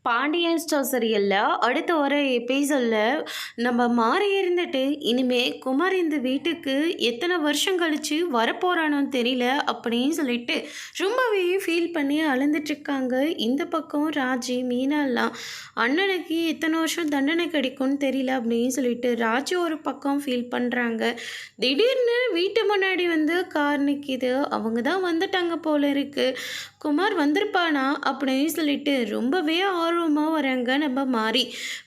Pandian store சீரியல்ல அடுத்து வர எபிசோட்ல நம்ம மாறி இருந்துட்டு இனிமே குமார் இந்த வீட்டுக்கு எத்தனை வருஷம் கழிச்சு வரப்போறானோன்னு தெரியல அப்படின்னு சொல்லிட்டு ரொம்பவே ஃபீல் பண்ணி அழுந்துட்டு இருக்காங்க. இந்த பக்கம் ராஜி மீனாலாம் அண்ணனுக்கு எத்தனை வருஷம் தண்டனை கிடைக்கும்னு தெரியல அப்படின்னு சொல்லிட்டு ராஜி ஒரு பக்கம் ஃபீல் பண்ணுறாங்க. திடீர்னு வீட்டு முன்னாடி வந்து கார் நிற்கிது. அவங்க தான் வந்துட்டாங்க போல இருக்கு. குமார் வந்திருப்பானா அப்படின்னு சொல்லிட்டு ரொம்பவே ஆர்வமாக வராங்க நம்ம மாறி.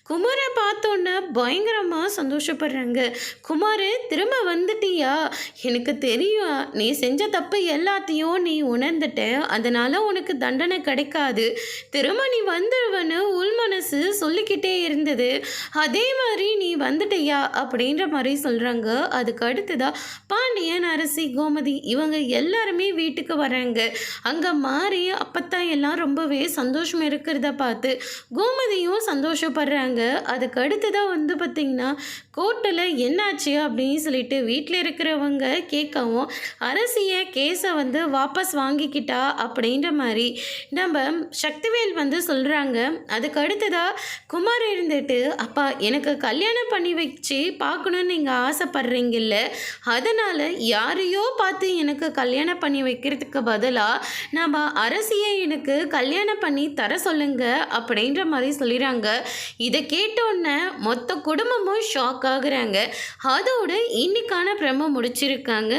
குமாரை பார்த்தோன்னே பயங்கரமாக சந்தோஷப்படுறாங்க. குமார் திரும்ப வந்துட்டியா? எனக்கு தெரியும் நீ செஞ்ச தப்பு எல்லாத்தையும் நீ உணர்ந்துட்ட, அதனால் உனக்கு தண்டனை கிடைக்காது. திரும்ப நீ வந்துடுவன்னு உள் மனசு சொல்லிக்கிட்டே இருந்தது. அதே மாதிரி நீ வந்துட்டியா அப்படின்ற மாதிரி சொல்கிறாங்க. அதுக்கு அடுத்ததாக பாண்டியன், அரசி, கோமதி இவங்க எல்லாருமே வீட்டுக்கு வராங்க. அங்கே மாறி அப்பத்தான் எல்லாம் ரொம்பவே சந்தோஷம் இருக்கிறத பார்த்து கோமதியும் சந்தோஷப்படுறாங்க. அதுக்கு அடுத்ததாக வந்து பார்த்திங்கன்னா கோர்ட்டில் என்னாச்சு அப்படின்னு சொல்லிட்டு வீட்டில் இருக்கிறவங்க கேட்கவும் அரசியை கேஸை வந்து வாபஸ் வாங்கிக்கிட்டா அப்படின்ற மாதிரி நம்ம சக்திவேல் வந்து சொல்கிறாங்க. அதுக்கு அடுத்ததாக குமார் இருந்துட்டு, அப்பா எனக்கு கல்யாணம் பண்ணி வச்சு பார்க்கணுன்னு நீங்கள் ஆசைப்படுறீங்கல்ல, அதனால் யாரையோ பார்த்து எனக்கு கல்யாணம் பண்ணி வைக்கிறதுக்கு பதிலாக நம்ம அரசியை எனக்கு கல்யாணம் பண்ணி தர சொல்லுங்க அப்படின்ற மாதிரி சொல்லிடுறாங்க. இதை கேட்டோன்னே மொத்த குடும்பமும் ஷாக் ஆகுறாங்க. அதோட இன்னைக்கான பிரம முடிச்சிருக்காங்க.